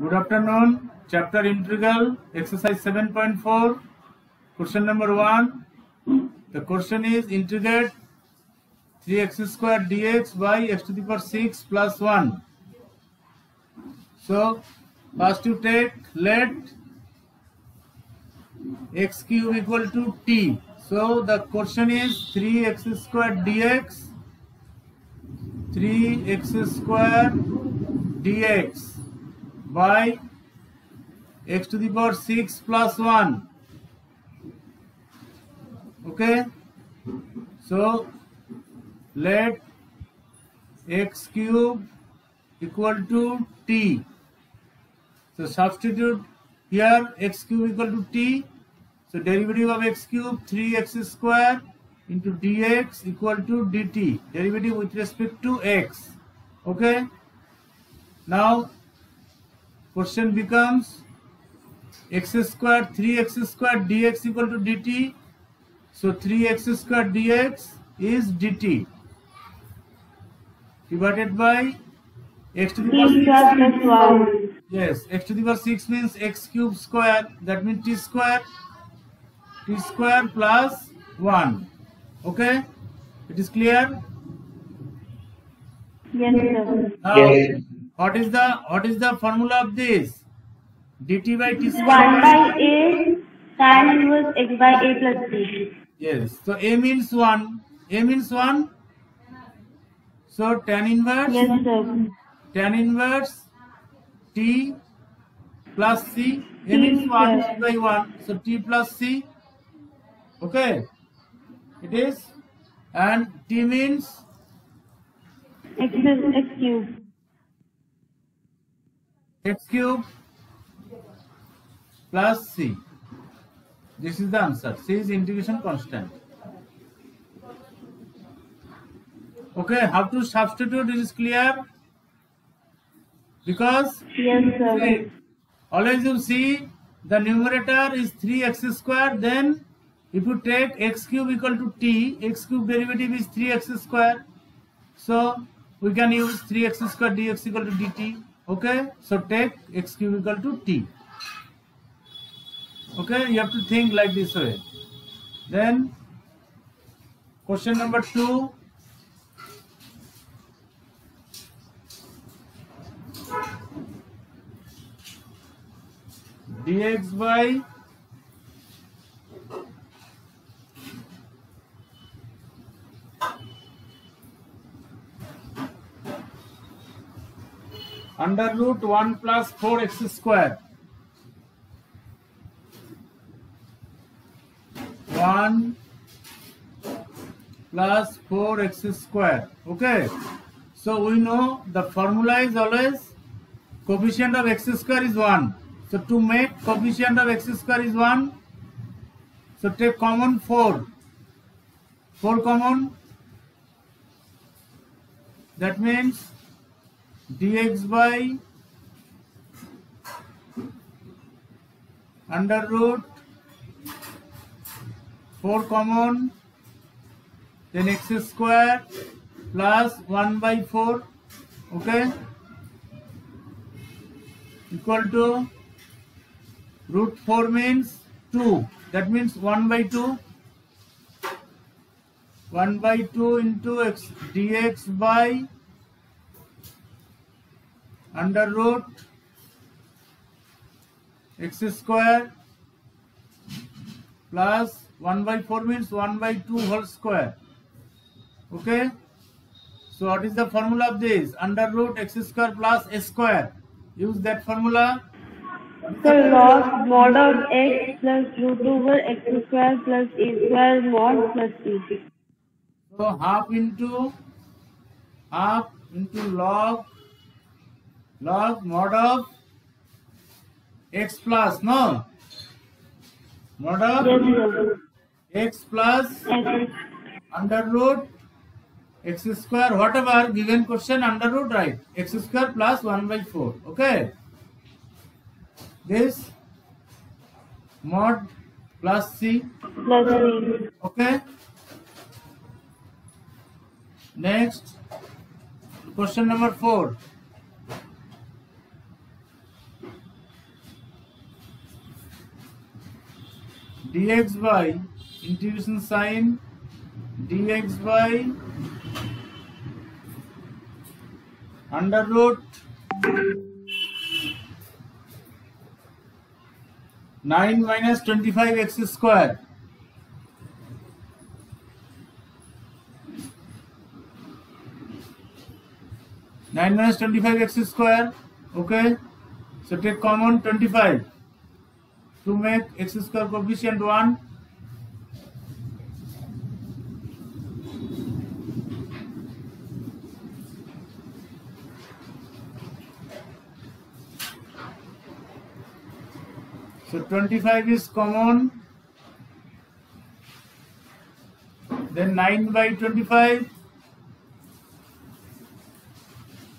Good afternoon. Chapter Integral, exercise 7.4. Question number 1. The question is integrate 3x squared dx by x to the power 6 plus 1. So, first you take let x cube equal to t. So, the question is 3x squared dx, 3x squared dx by x to the power 6 plus 1. Okay, so let x cube equal to t. So substitute here x cube equal to t. So derivative of x cube 3x square into dx equal to dt. Derivative with respect to x. Okay. Now question becomes x square 3x square dx equal to dt. So 3x square dx is dt divided by x to the power 6. Yes, x to the power 6 means x cube square, that means t square plus 1. Okay, it is clear? Yes, sir. Now, Yes. what is the formula of this? dt by t square. 1 by a tan inverse x by a plus b. Yes, so a means 1. A means 1. So tan inverse. Yes, sir. Tan inverse t plus c. A means 1 t by 1. So t plus c. Okay. It is. And t means X cube. x cube plus c. This is the answer. C is integration constant. Okay, how to substitute, it is clear? Because Yes, sir. always you see the numerator is 3x square, then if you take x cube equal to t, x cube derivative is 3x square. So we can use 3x square dx equal to dt. Okay, so take x cube equal to t. Okay, you have to think like this way. Then question number 2. Dx by under root 1 plus 4x square. 1 plus 4x square. Okay. So we know the formula is always coefficient of x square is 1. So to make coefficient of x square is 1, so take common 4. 4 common. That means dx by under root 4 common, then x square plus 1 by 4, okay, equal to root 4 means 2, that means 1 by 2, 1 by 2 into x dx by under root x square plus 1 by 4 means 1 by 2 whole square. Okay. So what is the formula of this? Under root x square plus a square. Use that formula. So log mod of x plus root over x square plus a square mod plus b. So half into log mod of x plus, no? Mod of x plus under root x square, whatever given question under root, right? X square plus 1 by 4. Okay. This mod plus c. Plus c. Okay. Next, question number 4. dx by integration sign dx by under root 9 minus 25x square. Nine minus 25x square. Okay. So take common 25 to make x square coefficient 1. So 25 is common. Then 9 by 25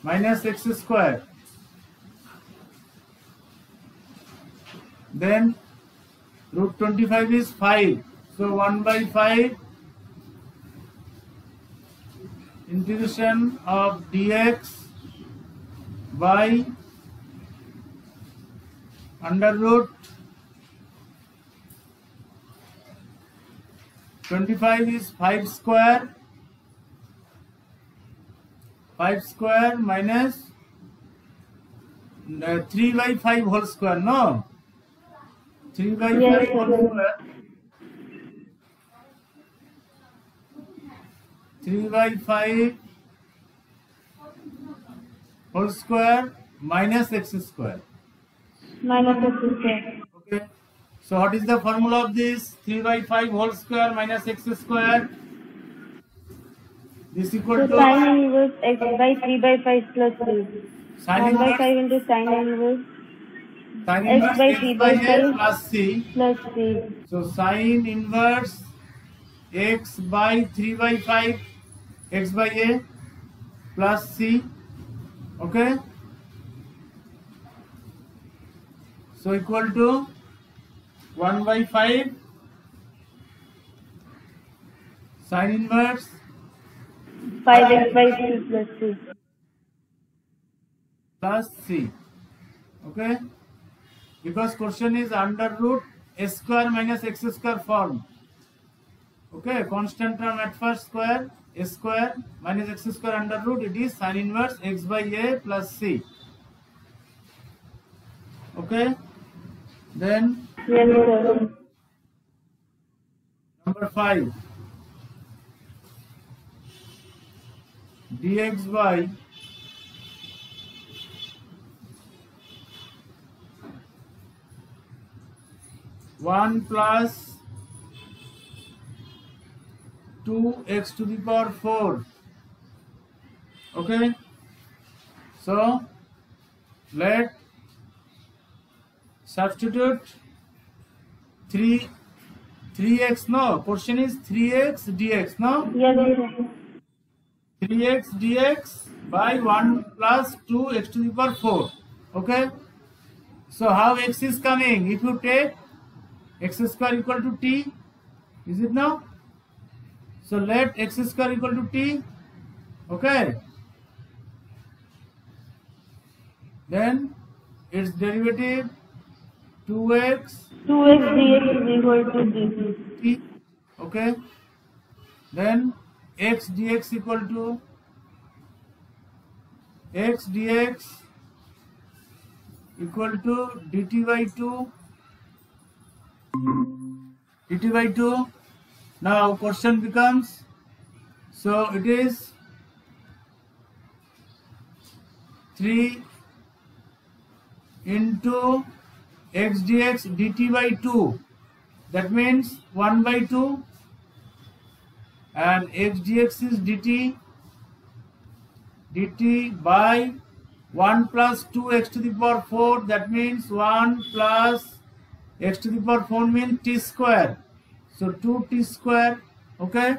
minus x square. Then root 25 is 5. So 1 by 5 integration of dx by under root 25 is 5 square. 5 square minus 3 by 5 whole square, no? 3 by 5 whole square. 3 by 5 whole square minus x square. Minus x square. Okay. So what is the formula of this? 3 by 5 whole square minus x square. This equal So to sin inverse x by 3 by 5 plus 3. sin 1 by inverse 5 into sin inverse sin x inverse by x 3 by by a 5 plus c. plus 3. So sin inverse x by 3 by 5 x by a plus c. Okay. So equal to 1 by 5 sin inverse 5x by 3 plus 3. plus c. Okay. Because question is under root s square minus x square form. Okay. Constant term at first square s square minus x square under root, it is sin inverse x by a plus c. Okay. Then Yes, sir. number 5 dx by one plus 2x to the power 4. Okay. So let substitute 3x, no, question is 3x dx, no? Yes, sir. 3x dx by 1 plus 2x to the power 4. Okay. So how x is coming? If you take x square equal to t, is it now? So let x square equal to t. Okay. Then its derivative 2x 2x dx is equal to dt. t. Okay. Then x dx equal to x dx equal to dt by 2. dt by 2. Now question becomes, so it is 3 into x dx dt by 2. That means 1 by 2. And x dx is dt by 1 plus 2x to the power 4. That means 1 plus x to the power 4 means t square. So 2t square. Okay.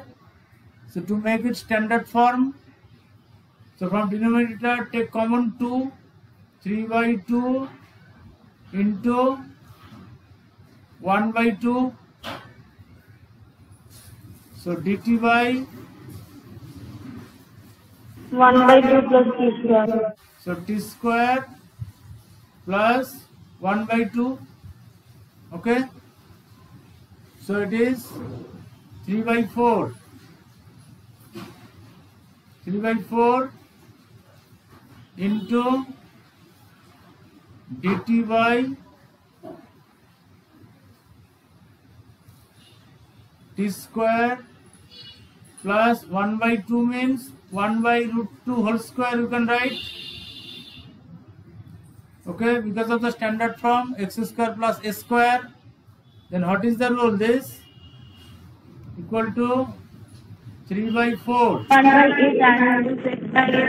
So to make it standard form, so from denominator take common 2. 3 by 2 into 1 by 2. So dt by 1 by 2 plus t square. so t square plus 1 by 2. Okay. So it is 3 by 4. 3 by 4 into dt by t square plus 1 by 2 means 1 by root 2 whole square you can write. Okay, because of the standard form x square plus a square. Then what is the rule? This equal to 3 by 4. 1 by a times x by a.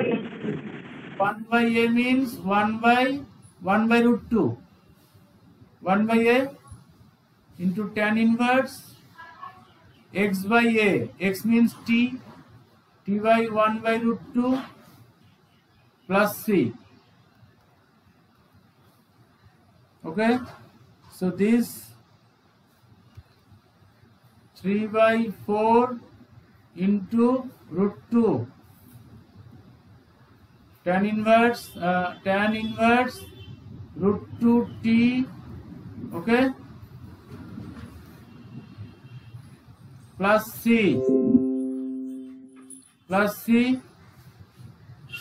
1 by a means 1 by root 2. 1 by a into tan inverse x by a. X means t. T by 1 by root 2 plus c. Okay. So this 3 by 4 into root 2 tan inverse root 2 t, okay, plus c.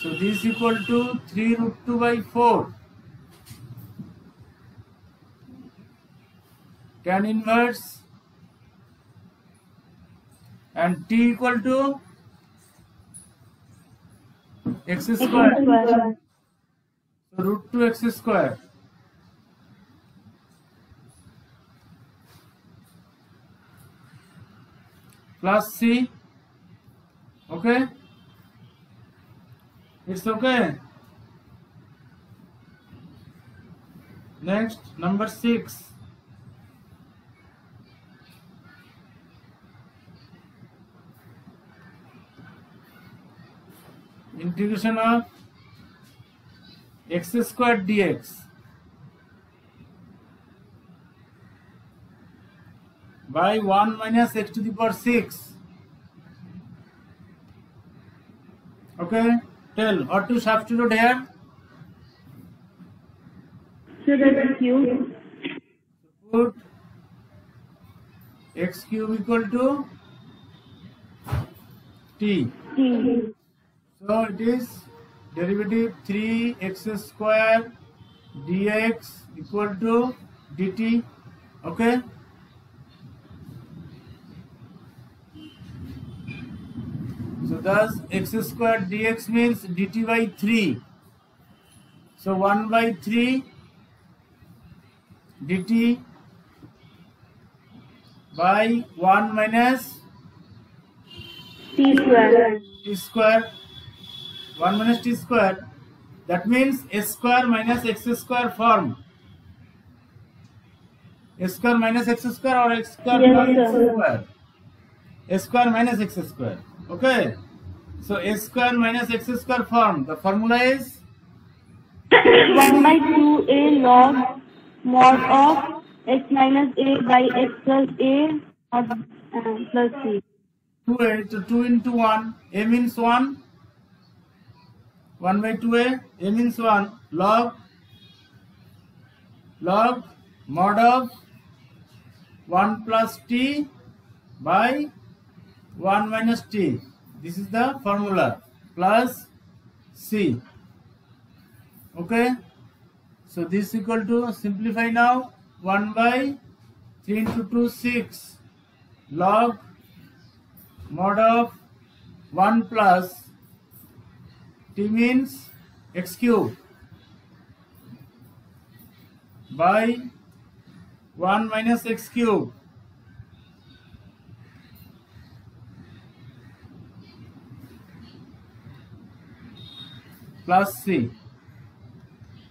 So this is equal to 3 root 2 by 4 tan inverse and t equal to x square. So root 2 x square plus c. Okay, it's okay. Next, number 6. Integration of x square dx by 1 minus x to the power 6. Okay, tell what to substitute here. So that's cube. Put x cube equal to t. T. So it is derivative 3x square dx equal to dt. Okay. So thus x square dx means dt by 3. So 1 by 3 dt by 1 minus T square. t square. 1 minus t square, that means s square minus x square form. S square minus x square or x square plus x square. S square minus x square. Okay. So s square minus x square form. The formula is 1 by 2a log mod of x minus a by x plus a mod, plus c. 2a, so 2 into 1. A means 1. 1 by 2a, a means 1, log mod of 1 plus t by 1 minus t. This is the formula, plus c. Okay. So this is equal to, simplify now, 1 by 3 into 2, 6, log mod of 1 plus t means x cube by 1 minus x cube plus c.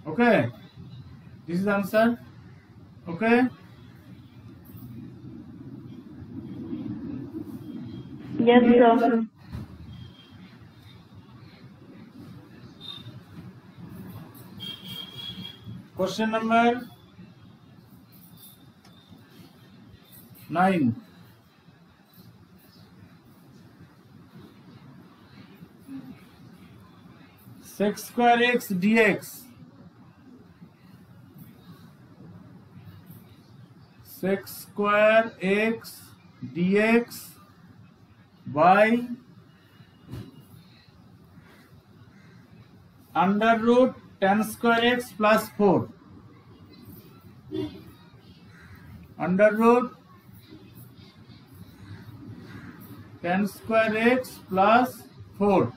Okay, this is the answer. Okay, Yes, sir. question number 9. Sec square x dx. sec square x dx by under root tan square x plus 4. Under root tan square x plus 4.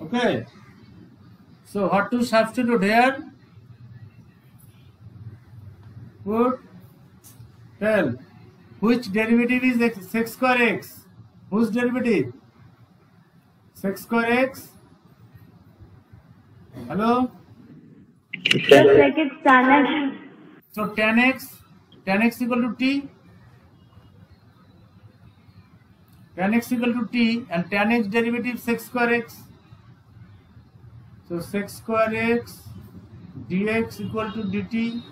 Okay. So what to substitute here? Put, tell which derivative is x, sec square x. Whose derivative? Sec square x. Hello? Just like it's tan x. So tan x equal to t. Tan x equal to t and tan x derivative sec square x. So sec square x dx equal to dt.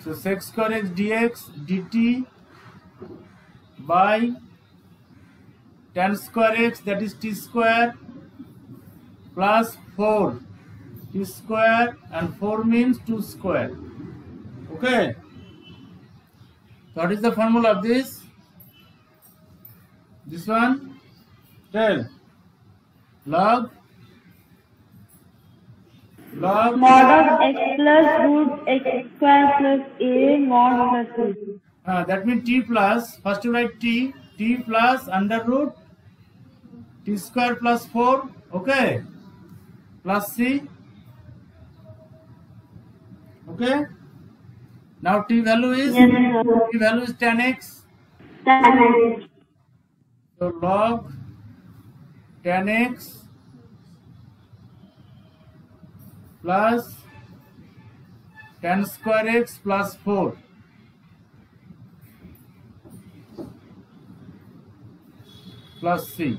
So sec square x dx dt by tan square x, that is t square, plus 4 t square, and 4 means 2 square. Okay. So what is the formula of this? This one, tell. Log Mod of x plus root x square plus a mod plus b. that means t plus, first you write t plus under root t square plus 4, okay, plus c, okay. Now t value is, Yes, sir. t value is tan x. Tan x. So log tan x plus tan square x plus 4 plus c.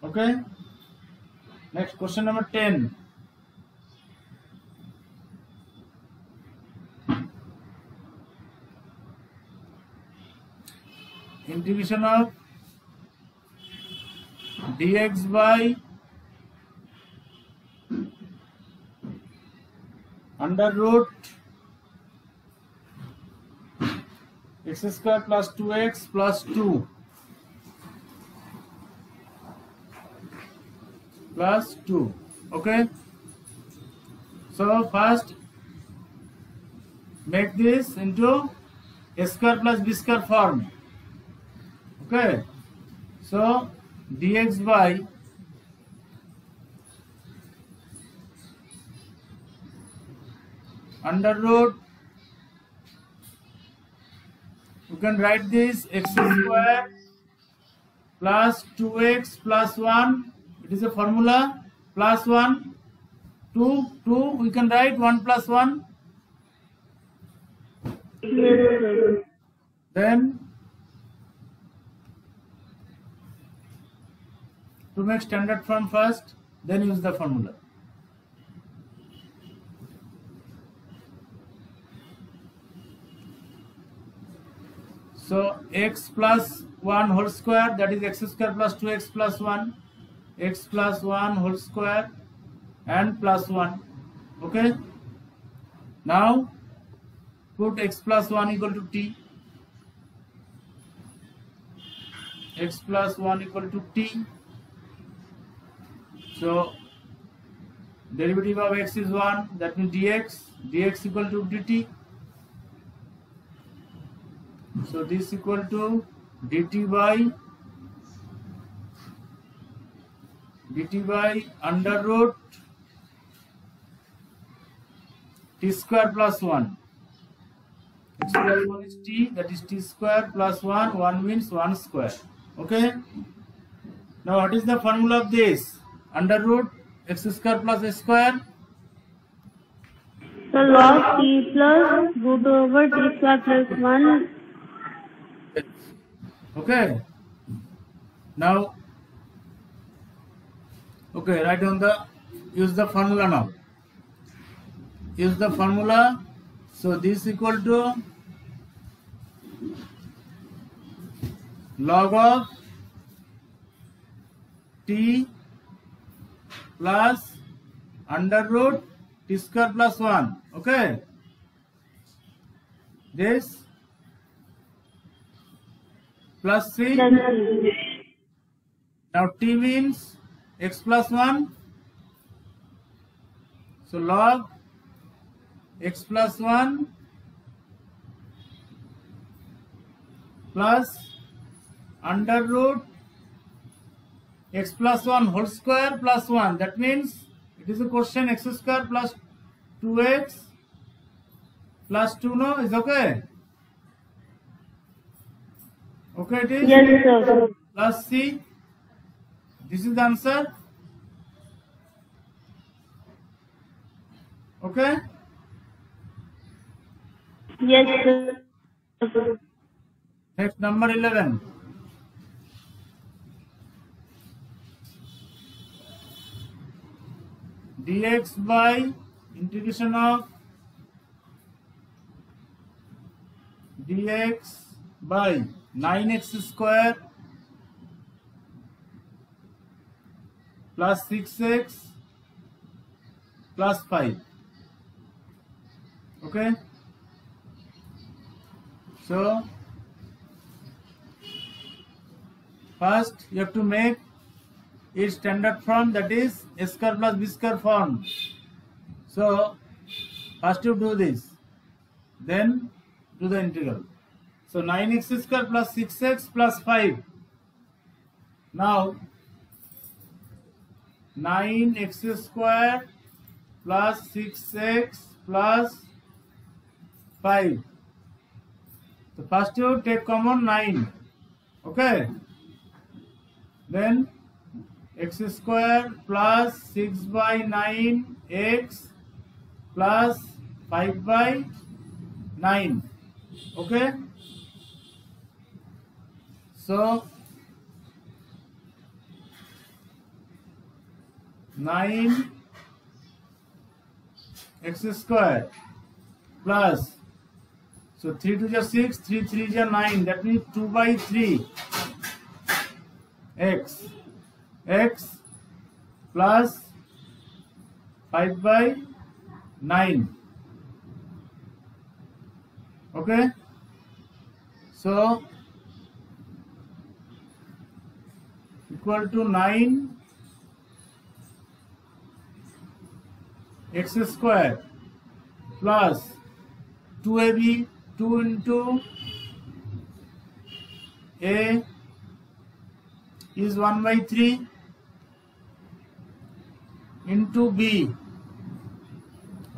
Okay. Next question number 10. Integration of dx by under root x square plus 2x plus 2 plus 2. Okay. So first make this into a square plus b square form. Okay. So dx by under root, you can write this x square plus 2x plus 1, it is a formula, plus 1, 2, we can write 1 plus 1. Yes, sir. Then to make standard form first, then use the formula. So x plus 1 whole square, that is x square plus 2x plus 1, x plus 1 whole square and plus 1. Okay. Now put x plus 1 equal to t. X plus 1 equal to t. So derivative of x is 1, that means dx equal to dt. So this equal to dt by under root t square plus 1. X plus 1 is t, that is t square plus 1, 1 means 1 square. Okay. Now what is the formula of this? Under root x square plus a square. So log t plus root over t square plus 1. Okay. Now, okay, write down the, use the formula now. Use the formula. So this equal to log of t plus under root t square plus 1. Okay. This plus 3. Now t means x plus 1. So log x plus 1 plus under root x plus 1 whole square plus 1. That means it is a question x square plus 2x plus 2, no? Is okay? Okay, it is? Yes, sir. Plus c. This is the answer. Okay? Yes, sir. Next, number 11. Dx by integration of dx by 9x square plus 6x plus 5. Okay? So, first you have to make its standard form, that is a square plus b square form. So, first you do this, then do the integral. So, 9x square plus 6x plus 5. Now, 9x square plus 6x plus 5. So, first you take common 9. Okay. Then x square plus 6 by 9 x plus 5 by 9. Okay. So 9 x square plus, so 3 to the 6, 3 3 is 9, that means 2 by 3 x plus 5 by 9. Okay. So equal to 9 x square plus 2ab, 2 into a is 1 by 3 into b,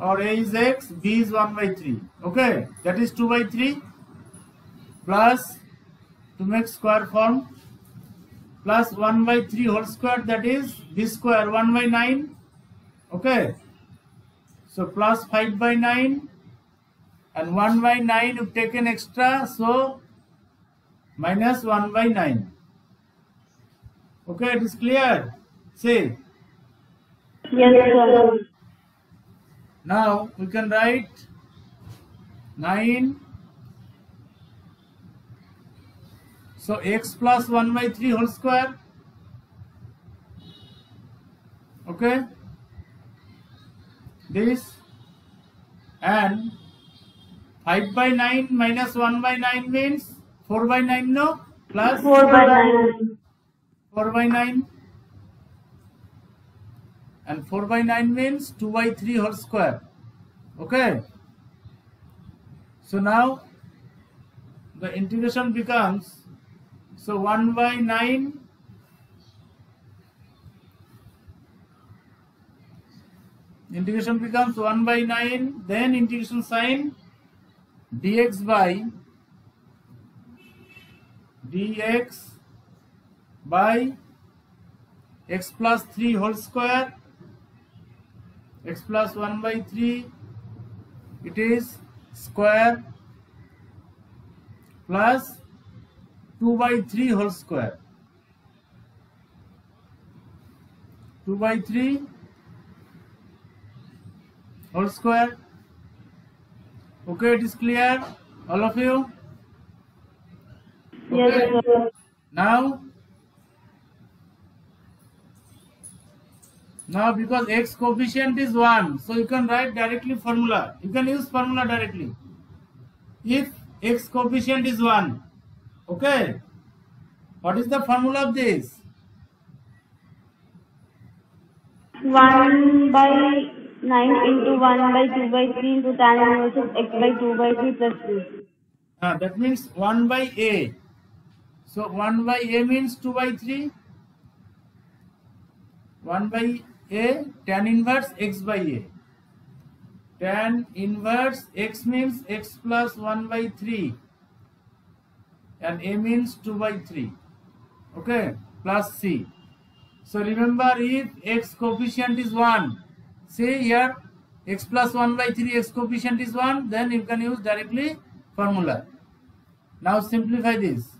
or a is x, b is 1 by 3. Okay, that is 2 by 3 plus, to make square form, plus 1 by 3 whole square, that is b square 1 by 9. Okay, so plus 5 by 9 and 1 by 9 you've taken extra, so minus 1 by 9. Okay, it is clear? See. Yes, sir. Now we can write 9. So x plus 1 by 3 whole square. Okay. This, and 5 by 9 minus 1 by 9 means 4 by 9, no? Plus 4 by 9. 4 by 9. And 4 by 9 means 2 by 3 whole square. Okay. So now the integration becomes, so 1 by 9 integration becomes 1 by 9, then integration sign dx by x plus 3 whole square, x plus 1 by 3, it is square, plus 2 by 3 whole square, 2 by 3 whole square. Okay, it is clear, all of you? Okay. Yes, sir. Now Now because x coefficient is 1, so you can write directly formula. You can use formula directly. If x coefficient is 1, okay, what is the formula of this? 1 by 9 into 1 by 2 by 3 into tan inverse of x by 2 by 3 plus 3. That means 1 by a. So 1 by a means 2 by 3. 1 by a, tan inverse x by a. Tan inverse x means x plus 1 by 3. And a means 2 by 3. Okay, plus c. So remember, if x coefficient is 1, see here x plus 1 by 3, x coefficient is 1, then you can use directly formula. Now simplify this.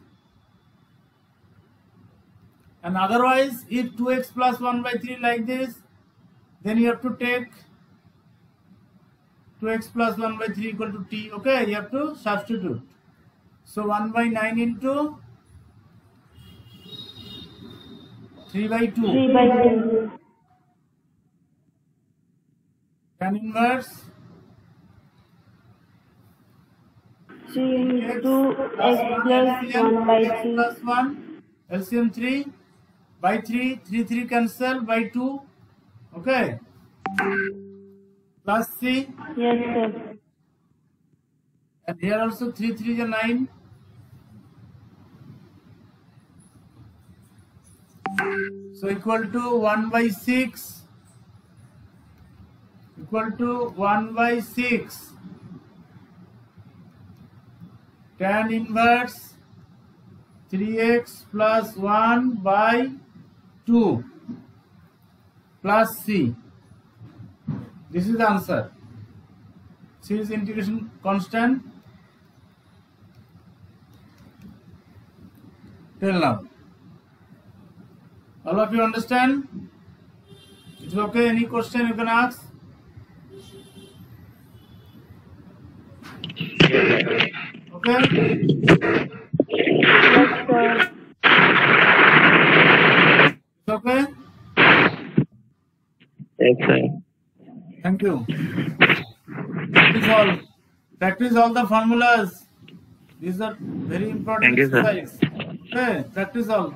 And otherwise, if 2x plus 1 by 3 like this, then you have to take 2x plus 1 by 3 equal to t. Okay, you have to substitute. So 1 by 9 into 3 by 2. 3 by 2. Tan inverse 3 into x plus 1 by 3. Plus 1, LCM 3 by 3, 3 cancel by 2. Okay. Plus c. Yes, sir. And here also 3 is 9. So equal to 1 by 6. Equal to 1 by 6. Tan inverse 3x plus 1 by 2 plus c. This is the answer. C is integration constant till now. All of you understand? It's okay. Any question you can ask? Okay? Yes, sir. It's okay? Yes, sir. Thank you. Practice all. Practice all the formulas. These are very important Thank you, sir. exercise. Okay, practice all.